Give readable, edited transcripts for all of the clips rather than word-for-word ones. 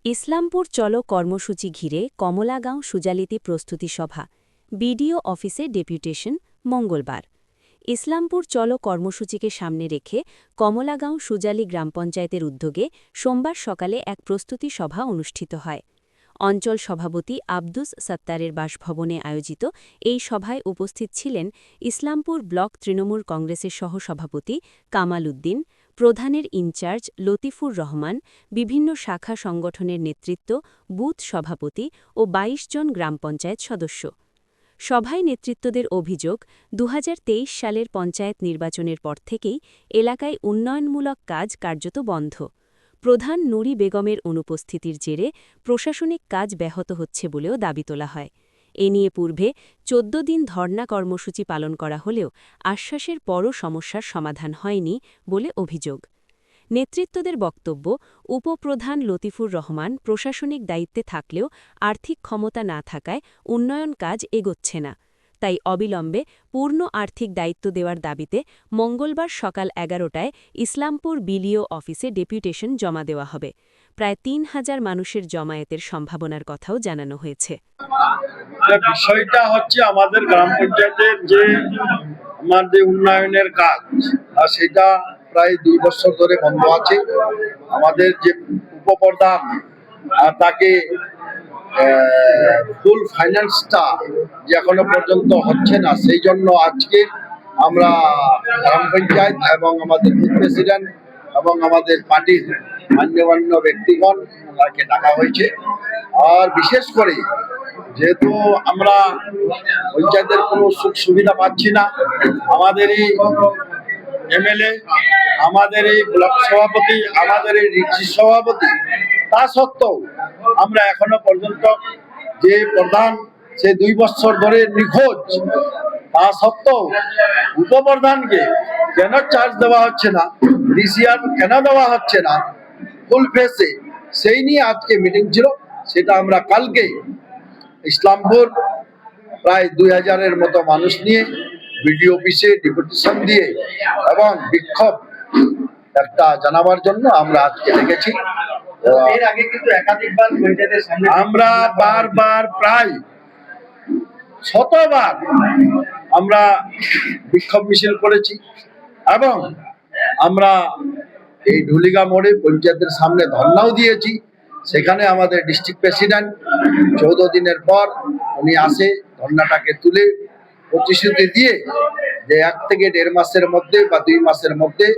ইসলামপুর চলো কর্মসূচি ঘিরে কমলাগাঁও সুজালিতি প্রস্তুতি সভা বিডিও অফিসে ডেপুটেশন মঙ্গলবার। ইসলামপুর চলো কর্মসূচিকে সামনে রেখে কমলাগাঁও সুজালি গ্রাম পঞ্চায়েতের উদ্যোগে সোমবার সকালে এক প্রস্তুতি সভা অনুষ্ঠিত হয়। অঞ্চল সভাপতি আব্দুস সত্তারের বাসভবনে আয়োজিত এই সভায় উপস্থিত ছিলেন ইসলামপুর ব্লক তৃণমূল কংগ্রেসের সহসভাপতি কামাল উদ্দিন, প্রধানের ইনচার্জ লতিফুর রহমান, বিভিন্ন শাখা সংগঠনের নেতৃত্ব, বুথ সভাপতি ও ২২ জন গ্রাম পঞ্চায়েত সদস্য। সভায় নেতৃত্বদের অভিযোগ, ২০২৩ সালের পঞ্চায়েত নির্বাচনের পর থেকেই এলাকায় উন্নয়নমূলক কাজ কার্যত বন্ধ। প্রধান নুরি বেগমের অনুপস্থিতির জেরে প্রশাসনিক কাজ ব্যাহত হচ্ছে বলেও দাবি তোলা হয়। এ নিয়ে পূর্বে ১৪ দিন ধর্না কর্মসূচি পালন করা হলেও আশ্বাসের পরও সমস্যার সমাধান হয়নি বলে অভিযোগ। নেতৃত্বদের বক্তব্য, উপপ্রধান লতিফুর রহমান প্রশাসনিক দায়িত্বে থাকলেও আর্থিক ক্ষমতা না থাকায় উন্নয়ন কাজ এগোচ্ছে না। তাই অবিলম্বে পূর্ণ আর্থিক দায়িত্ব দেওয়ার দাবিতে মঙ্গলবার সকাল ১১টায় ইসলামপুর বিডিও অফিসে ডেপুটেশন জমা দেওয়া হবে। প্রায় ৩,০০০ মানুষের জমায়েতের সম্ভাবনার কথাও জানানো হয়েছে। বিষয়টা হচ্ছে আমাদের গ্রাম পঞ্চায়েতের যে আমাদের উন্নয়নের কাজ, আর সেটা প্রায় ২ বছর ধরে বন্ধ আছে। আমাদের যে উপপ্রধান তাকে ফুল ফাইন্যান্সটা যে এখনো পর্যন্ত হচ্ছে না, সেই জন্য আজকে আমরা গ্রাম পঞ্চায়েত এবং আমাদের বুথ প্রেসিডেন্ট এবং আমাদের পার্টির মান্যগণ্য ব্যক্তিগণ ওনাকে ডাকা হয়েছে। আর বিশেষ করে যেহেতু আমরা পঞ্চায়েতের কোনো সুখ সুবিধা পাচ্ছি না, আমাদের এই এমএলএ, আমাদের এই ব্লক সভাপতি, আমাদের এই রিক্সি সভাপতি, তা সত্ত্বেও আমরা এখনো পর্যন্ত যে প্রধান সে ২ বছর ধরে নিখোঁজ, তা সত্ত্বেও উপপ্রধানকে কেন চার্জ দেওয়া হচ্ছে না, ডিসিআর কেন দেওয়া হচ্ছে না ফুল ফেসে, সেই নিয়ে আজকে মিটিং ছিল। সেটা আমরা কালকে ইসলামপুর প্রায় ২০০০-এর মতো মানুষ নিয়ে বিডিও অফিসে ডেপুটেশন দিয়ে এবং বিক্ষোভ একটা জানাবার জন্য আমরা আজকে ডেকেছি। এর আগে কিন্তু একাধিকবার পঞ্চায়েতের সামনে আমরা বারবার প্রায় শতবার আমরা বিক্ষোভ মিছিল করেছি এবং আমরা এই ঢুলিগা মোড়ে পঞ্চায়েতের সামনে ধর্নাও দিয়েছি। সেখানে আমাদের ডিস্ট্রিক্ট প্রেসিডেন্ট ১৪ দিনের পর উনি আসে, ধর্নাটাকে তুলে প্রতিশ্রুতি দিয়ে যে ১ থেকে ১.৫ মাসের মধ্যে বা ২ মাসের মধ্যে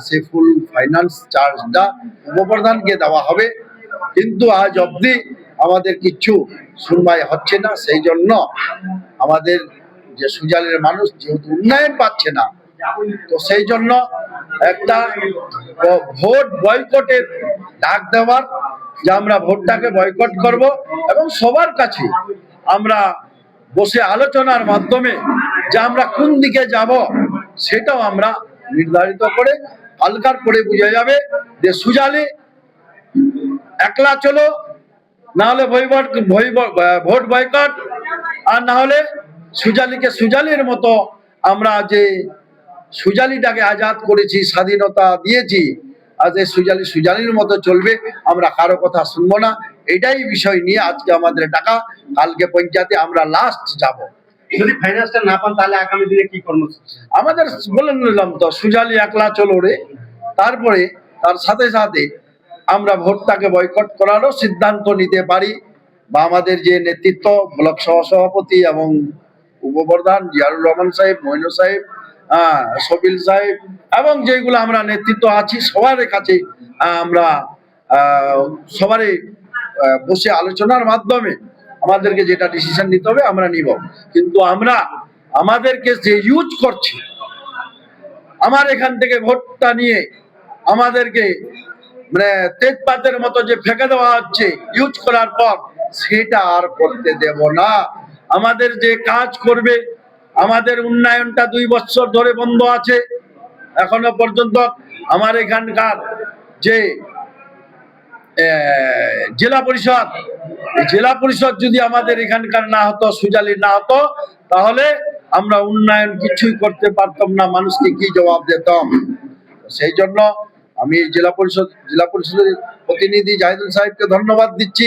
সে ফুল ফাইন্যান্স চার্জটা উপপ্রধানকে দেওয়া হবে। কিন্তু আজ অবধি আমাদের কিচ্ছু শুনবাই হচ্ছে না। সেই জন্য আমাদের যে সুজালের মানুষ যেহেতু উন্নয়ন পাচ্ছে না, তো সেই জন্য একটা ভোট বয়কটের ডাক দেওয়ার, যে আমরা ভোটটাকে বয়কট করব এবং সবার কাছে আমরা বসে আলোচনার মাধ্যমে যে আমরা কোন দিকে যাব সেটাও আমরা নির্ধারিত করে হালকার করে বোঝা যাবে যে সুজালি একলা চলো, না হলে ভোট বয়কট, আর না হলে সুজালিকে সুজালির মতো আমরা যে সুজালিটাকে আজাদ করেছি, স্বাধীনতা দিয়েছি, আজ এই সুজালি সুজালির মতো চলবে, আমরা কারো কথা শুনবো না। এটাই বিষয় নিয়ে আজকে আমাদের ডাকা। কালকে পঞ্চায়েতে আমরা লাস্ট যাব। যদি ফাইন্যান্সটা না পান তাহলে আগামী দিনে কি কর্মসূচি আমাদের বলে নিলাম তো, সুজালি একলা চলো রে। তারপরে তার সাথে সাথে আমরা ভোটটাকে বয়কট করারও সিদ্ধান্ত নিতে পারি, বা আমাদের যে নেতৃত্ব ব্লক সহসভাপতি এবং উপপ্রধান জিয়ারুর রহমান সাহেব, মইনু সাহেব, সবিল সাহেব এবং যেগুলো আমরা নেতৃত্ব আছি সবার কাছে আমরা সবারই বসে আলোচনার মাধ্যমে আমাদেরকে যেটা ডিসিশন নিতে হবে আমরা নিব। কিন্তু আমরা আমাদেরকে যে ইউজ করছি, আমার এখান থেকে ভোটটা নিয়ে আমাদেরকে মানে তেজপাতের মতো যে ফেঁকে দেওয়া হচ্ছে ইউজ করার পর, সেটা আর করতে দেব না। আমাদের যে কাজ করবে, আমাদের উন্নয়নটা ২ বছর ধরে বন্ধ আছে এখনো পর্যন্ত। আমার এখানকার যে জেলা পরিষদ যদি আমাদের এখানকার না হতো, সুজালি না হতো, তাহলে আমরা উন্নয়ন কিছুই করতে পারতাম না, মানুষকে কি জবাব দিতাম। সেই জন্য আমি জেলা পরিষদের প্রতিনিধি জাহিদুল সাহেবকে ধন্যবাদ দিচ্ছি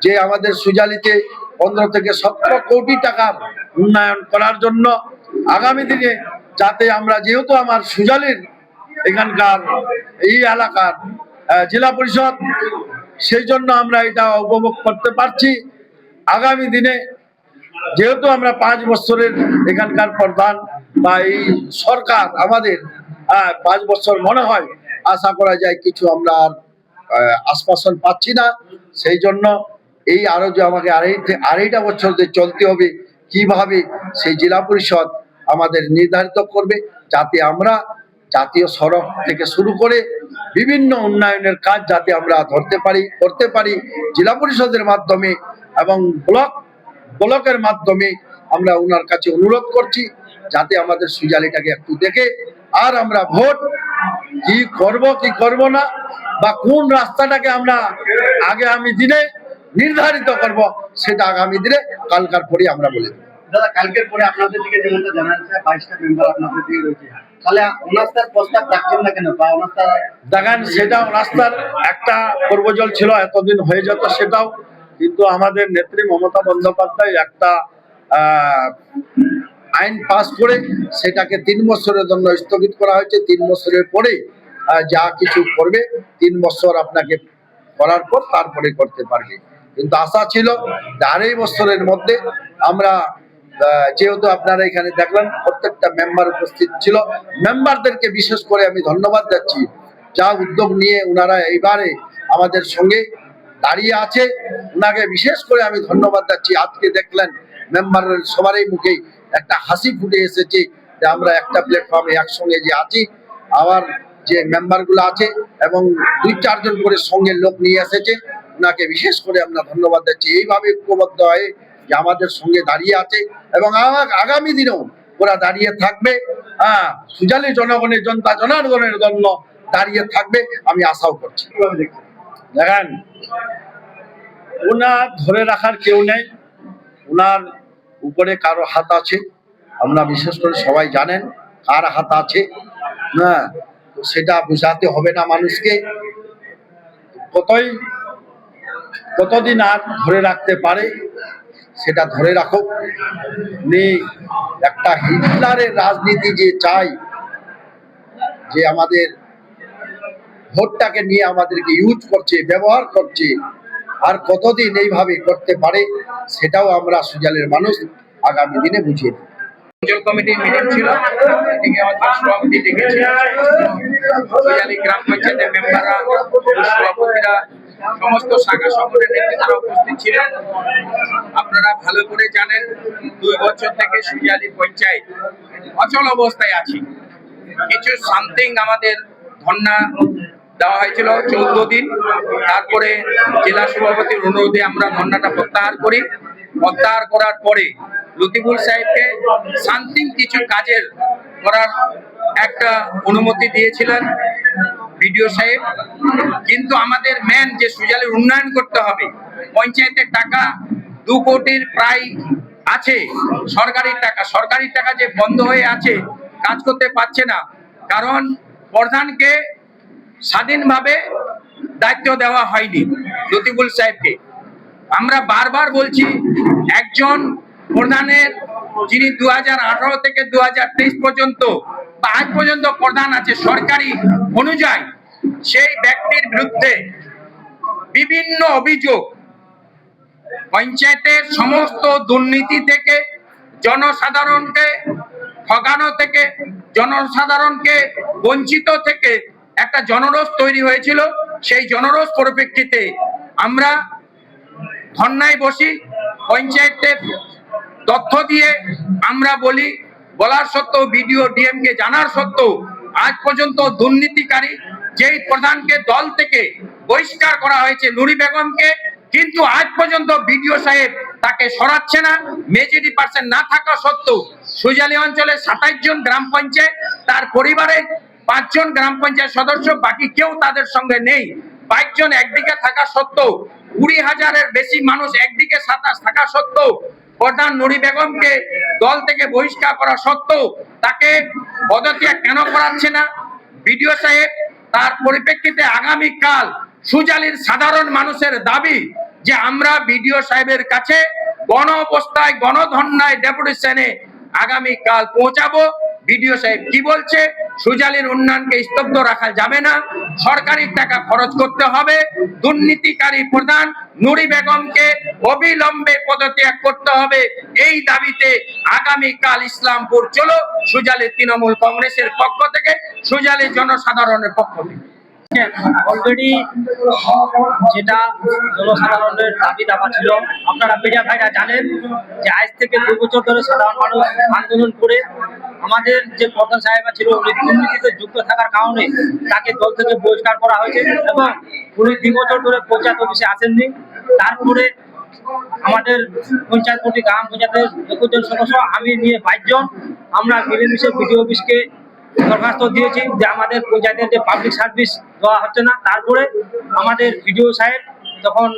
যে আমাদের সুজালিতে 15 থেকে 17 কোটি টাকার উন্নয়ন করার জন্য আগামী দিনে যাতে আমরা, যেহেতু আমার সুজালির এখানকার এই এলাকার জেলা পরিষদ, সেই জন্য আমরা এটা উপভোগ করতে পারছি। আগামী দিনে যেহেতু আমরা 5 বছরের এখানকার প্রধান বা এই সরকার আমাদের 5 বছর মনে হয়, আশা করা যায় কিছু আমরা আর আশ্বাসন পাচ্ছি না। সেই জন্য এই আরো যে আমাকে আড়াইটা বছর যে চলতে হবে, কিভাবে সেই জেলা পরিষদ আমাদের নির্ধারিত করবে, যাতে আমরা জাতীয় সড়ক থেকে শুরু করে বিভিন্ন উন্নয়নের কাজ যাতে আমরা করতে পারি জেলা পরিষদের মাধ্যমে এবং ব্লকের মাধ্যমে। আমরা ওনার কাছে অনুরোধ করছি যাতে আমাদের সুজালিটাকে একটু দেখে, আর আমরা ভোট কি করব না, বা কোন রাস্তাটাকে আমরা আগামী দিনে নির্ধারিত করব, সেটা আগামী দিনে কালকার পরে আমরা বলে দেব। দাদা, কালকের পরে আপনাদের দিকে যেমনটা জানা যাচ্ছে 22টা মেম্বার আপনাদের দিকে রয়েছে, তাহলে অনাস্থার প্রস্তাব রাখছেন না কেন? বা অনাস্থা দেখেন, সেটা রাস্তার একটা পূর্বজল ছিল, এতদিন হয়ে যেত সেটাও, কিন্তু আমাদের নেত্রী মমতা বন্দ্যোপাধ্যায় একটা আইন পাস করে সেটাকে 3 বছরের জন্য স্থগিত করা হয়েছে। 3 বছরের পরে যা কিছু করবে, 3 বছর আপনাকে করার পর তারপরে করতে পারবে। কিন্তু আশা ছিল 2.5 বছরের মধ্যে আমরা, যেহেতু আপনারা এখানে দেখলেন প্রত্যেকটা মেম্বার উপস্থিত ছিল, মেম্বারদেরকে বিশেষ করে আমি ধন্যবাদ যাচ্ছি, যা উদ্যোগ নিয়ে ওনারা এইবারে আমাদের সঙ্গে দাঁড়িয়ে আছে, ওনাকে বিশেষ করে আমি ধন্যবাদ যাচ্ছি। আজকে দেখলেন মেম্বারের সবারই মুখে একটা হাসি ফুটে এসেছে যে আমরা একটা প্ল্যাটফর্মে একসঙ্গে যে আছি। আবার যে মেম্বারগুলো আছে এবং 2-4 জন করে সঙ্গে লোক নিয়ে এসেছে, ওনাকে বিশেষ করে আমরা ধন্যবাদ দিচ্ছি। এইভাবে ঐক্যবদ্ধ হয়ে যে আমাদের সঙ্গে দাঁড়িয়ে আছে এবং আগামী দিনেও ওরা দাঁড়িয়ে থাকবে, সুজালি জনগণের জনার্দনের জন্য দাঁড়িয়ে থাকবে, আমি আশাও করছি। দেখেন, ওনার ধরে রাখার কেউ নেই, ওনার উপরে কারো হাত আছে। আমরা বিশেষ করে সবাই জানেন কার হাত আছে, তো সেটা বোঝাতে হবে না মানুষকে। কতদিন আর ধরে রাখতে পারে সেটা ধরে রাখো। একটা হিটলারের রাজনীতি যে চাই, যে আমাদের ভোটটাকে নিয়ে আমাদেরকে ইউজ করছে, ব্যবহার করছে, আর কতদিন এইভাবে করতে পারে সেটাও আমরা সুজালের মানুষ আগামী দিনে বুঝিয়ে দেব। অঞ্চল কমিটির মিটিং ছিল, মিটিংয়ে অঞ্চল সভাপতি ডেকেছি, সুজালি গ্রাম পঞ্চায়েতের মেম্বাররা, সভাপতিরা, সমস্ত শাখা সংগঠনের নেতৃত্বরা উপস্থিত ছিলেন। আপনারা ভালো করে জানেন 2 বছর থেকে সুজালি পঞ্চায়েত অচল অবস্থায় আছে। কিছু সামথিং আমাদের ধর্ণা দেওয়া হয়েছিল 14 দিন, তারপরে জেলা সভাপতির অনুরোধে আমরা ধর্ণাটা প্রত্যাহার করি। প্রত্যাহার করার পরে লতিফুল সাহেবকে সামথিং কিছু কাজের করার একটা অনুমতি দিয়েছিলেন বিডিও সাহেব, কিন্তু আমাদের মেন যে সুজালির উন্নয়ন করতে হবে, পঞ্চায়েতের টাকা 2 কোটির প্রায় আছে, সরকারি টাকা যে বন্ধ হয়ে আছে, কাজ করতে পারছে না, কারণ প্রধানকে স্বাধীনভাবে দায়িত্ব দেওয়া হয়নি লতিফুল সাহেবকে। আমরা বারবার বলছি, একজন প্রধানের যিনি 2018 থেকে 2023 পর্যন্ত বা আজ পর্যন্ত প্রধান আছে সরকারি অনুযায়ী, সেই ব্যক্তির বিরুদ্ধে বিভিন্ন অভিযোগ, পঞ্চায়েতের সমস্ত দুর্নীতি থেকে, জনসাধারণকে ঠকানো থেকে, জনসাধারণকে বঞ্চিত থেকে একটা জনরোষ তৈরি হয়েছিল। সেই জনরোষ পরিপ্রেক্ষিতে আমরা ধর্নায় বসি। পঞ্চায়েতের তথ্য দিয়ে আমরা বলার সত্ত্বেও, বিডিও ডিএম কে জানার সত্ত্বেও আজ পর্যন্ত দুর্নীতিকারী যেই প্রধানকে দল থেকে বহিষ্কার করা হয়েছে, নুরি বেগমকে, কিন্তু আজ পর্যন্ত বিডিও সাহেব তাকে সরাচ্ছে না। মেজরিটি পার্সেন্ট না থাকা সত্ত্বেও সুজালি অঞ্চলের 27 জন গ্রাম পঞ্চায়েত, তার পরিবারে 5 জন গ্রাম পঞ্চায়েত সদস্য, বাকি কেউ তাদের সঙ্গে নেই। 22 জন একদিকে থাকা সত্ত্বেও, 20,000-এর বেশি মানুষ একদিকে থাকা সত্ত্বেও, প্রধান নুরি বেগমকে দল থেকে বহিষ্কার করা সত্ত্বেও তাকে পদত্যাগ কেন করাচ্ছে না বিডিও সাহেব, তার পরিপ্রেক্ষিতে আগামীকাল সুজালির সাধারণ মানুষের দাবি যে আমরা বিডিও সাহেবের কাছে গণ অবস্থায় গণধর্নায় ডেপুটেশনে আগামীকাল পৌঁছাবো। বিডিও সাহেব কি বলছে, সুজালির উন্নয়নকে স্তব্ধ রাখা যাবে না, সরকারি টাকা খরচ করতে হবে, দুর্নীতিকারী প্রধান নুরি বেগমকে অবিলম্বে পদত্যাগ করতে হবে। এই দাবিতে আগামীকাল ইসলামপুর চলো সুজালি তৃণমূল কংগ্রেসের পক্ষ থেকে, সুজালি জনসাধারণের পক্ষ থেকে। অলরেডি যেটা জনসাধারণের দাবি দাবা ছিল, আপনারা মিডিয়া ভাইরা জানেন যে আজ থেকে 2 বছর ধরে সাধারণ মানুষ আন্দোলন করে আমাদের যে প্রধান সাহেব ছিল উনি দুর্নীতিতে যুক্ত থাকার কারণে তাকে দল থেকে বহিষ্কার করা হয়েছে এবং উনি 2 বছর ধরে পঞ্চায়েত অফিসে আসেননি। তারপরে আমাদের পঞ্চায়েত প্রতি গ্রাম পঞ্চায়েতের 21 জন সদস্য, আমি নিয়ে 22 জন, আমরা মিলেমিশে বিডিও অফিসকে দরখাস্ত দিয়েছি যে আমাদের পঞ্চায়েতের যে পাবলিক সার্ভিস দেওয়া হচ্ছে না। তারপরে আমাদের বিডিও সাহেব তখন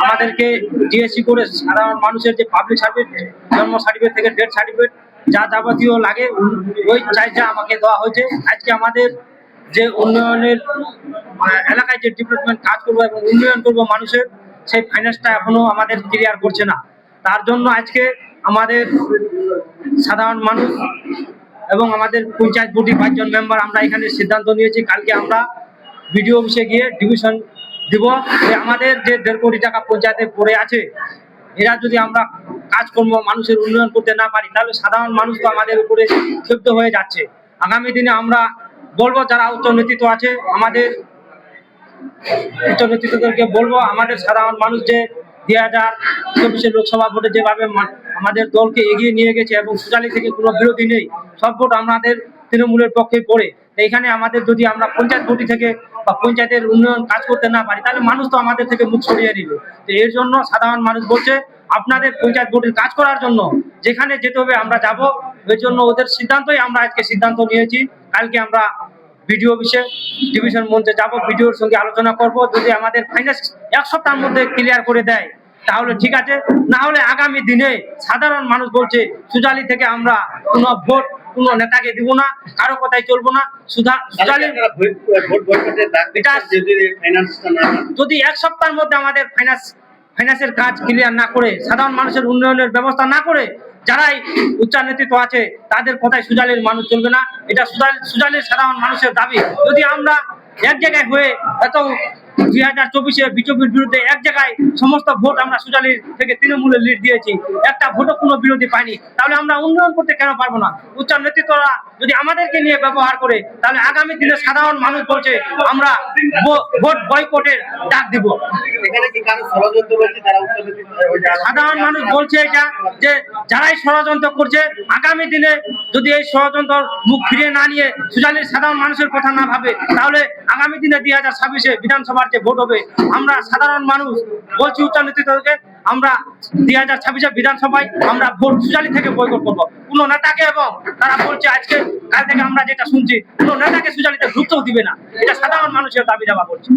আমাদেরকে জিএসসি করে সাধারণ মানুষের যে পাবলিক সার্ভিস জন্ম সার্টিফিকেট থেকে ডেথ সার্টিফিকেট যা যাবতীয় লাগে ওই চার্জটা আমাকে দেওয়া হয়েছে। আজকে আমাদের যে উন্নয়নের এলাকায় যে ডিপার্টমেন্ট কাজ করবো এবং উন্নয়ন করবো মানুষের, সেই ফাইন্যান্সটা এখনো আমাদের ক্লিয়ার করছে না। তার জন্য আজকে আমাদের সাধারণ মানুষ এবং আমাদের পঞ্চায়েত বডি 5 জন মেম্বার আমরা এখানে সিদ্ধান্ত নিয়েছি কালকে আমরা বিডিও অফিসে গিয়ে ডিভিশন দিব যে আমাদের যে 1.5 কোটি টাকা পঞ্চায়েতে পড়ে আছে, এরা যদি আমরা কাজকর্ম মানুষের উন্নয়ন করতে না পারি তাহলে সাধারণ মানুষ তো আমাদের উপরে ক্ষুব্ধ হয়ে যাচ্ছে। আগামী দিনে আমরা বলবো যারা উচ্চ নেতৃত্ব আছে, আমাদের উচ্চ নেতৃত্বদেরকে বলবো আমাদের সাধারণ মানুষ যে 2024 লোকসভা ভোটে যেভাবে আমাদের দলকে এগিয়ে নিয়ে গেছে এবং সুজালি থেকে কোনো বিরোধী নেই, সব ভোট আমাদের তৃণমূলের পক্ষে পড়ে। এইখানে আমাদের যদি আমরা পঞ্চায়েত বডি থেকে বা পঞ্চায়েতের উন্নয়ন কাজ করতে না পারি তাহলে মানুষ তো আমাদের থেকে মুখ সরিয়ে নিবে। তো এর জন্য সাধারণ মানুষ বলছে আপনাদের পঞ্চায়েত বডির কাজ করার জন্য যেখানে যেতে হবে আমরা যাব। এর জন্য ওদের সিদ্ধান্তই আমরা আজকে সিদ্ধান্ত নিয়েছি, কালকে আমরা বিডিও অফিসে ডিভিশন মঞ্চে যাব, বিডিওর সঙ্গে আলোচনা করব। যদি আমাদের ফাইন্যান্স 1 সপ্তাহের মধ্যে ক্লিয়ার করে দেয় তাহলে ঠিক আছে, না হলে আগামী দিনে সাধারণ মানুষ বলছে সুজালি থেকে আমরা কোনো ভোট কোনো নেতাকে দিব না, কারো কথাই চলবো না। সুজালি যদি 1 সপ্তাহের মধ্যে আমাদের ফাইন্যান্সের কাজ ক্লিয়ার না করে, সাধারণ মানুষের উন্নয়নের ব্যবস্থা না করে, যারাই উচ্চ নেতৃত্ব আছে তাদের কথায় সুজালির মানুষ চলবে না। এটা সুজালির সাধারণ মানুষের দাবি। যদি আমরা এক জায়গায় হয়ে এত 2024-এ বিজেপির বিরুদ্ধে এক জায়গায় সমস্ত ভোট আমরা সুজালির থেকে তৃণমূলের লিড দিয়েছি, একটা ভোটও কোনো বিরোধী পাইনি, তাহলে আমরা উন্নয়ন করতে কেন পারবো না? উচ্চ নেতৃত্বরা যদি আমাদেরকে নিয়ে ব্যবহার করে তাহলে আগামী দিনে সাধারণ মানুষ বলছে আমরা ভোট বয়কটের ডাক দিব। সাধারণ মানুষ বলছে এটা যে যারাই ষড়যন্ত্র করছে, আগামী দিনে যদি এই ষড়যন্ত্র মুখ ফিরিয়ে না নিয়ে সুজালির সাধারণ মানুষের কথা না ভাবে তাহলে আগামী দিনে 2026-এ বিধানসভার যে ভোট হবে, আমরা সাধারণ মানুষ বলছি উচ্চ নেতৃত্বকে আমরা 2026-এ বিধানসভায় আমরা ভোট সুজালি থেকে বয়কট করবো। কোনো নেতাকে, এবং তারা বলছে আজকে কাল থেকে আমরা যেটা শুনছি কোনো নেতাকে সুজালিতে ঢুকতেও দিবে না। এটা সাধারণ মানুষের দাবি দাবা করছে।